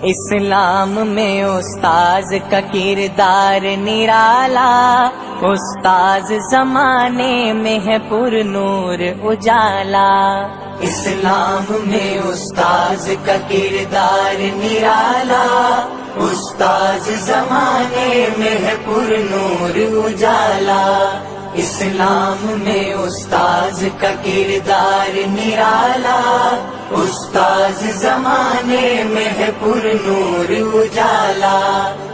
اسلام میں استاذ کا کردار نرالا، استاذ زمانے میں ہے پر نور اجالا۔ اسلام میں استاذ کا کردار نرالا، استاذ زمانے میں ہے پر نور اجالا۔ اسلام میں استاذ کا کردار نرالا، استاذ زمانے میں ہے پر نور اجالا۔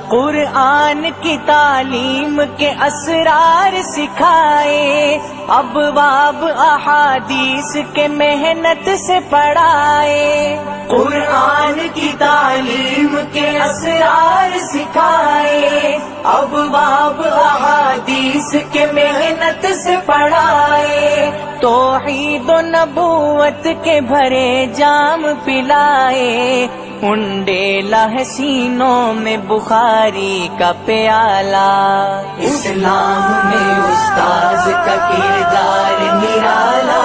قرآن کی تعلیم کے اسرار سکھائے، ابواب احادیث کے محنت سے پڑھائے۔ قرآن کی تعلیم کے اسرار سکھائے، ابواب احادیث کے محنت سے پڑھائے۔ توحید و نبوت کے بھرے جام پلائے، انڈیلا ہے سینوں میں بخاری کا پیالہ۔ اسلام میں استاذ کا کردار نرالا،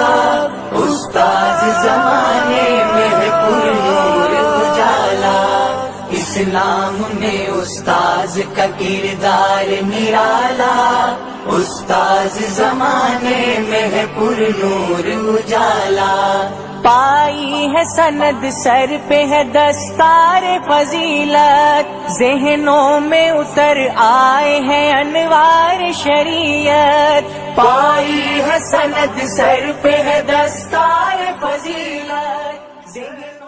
استاذ زمانے میں ہے پر نور اجالا۔ اسلام میں استاذ کا کردار نرالا، استاذ زمانے میں ہے پر نور اجالا۔ پائی ہے سند سر پہ ہے دستار فضیلت، ذہنوں میں اتر آئے ہیں انوار شریعت۔ پائی ہے سند سر پہ ہے دستار فضیلت، ذہنوں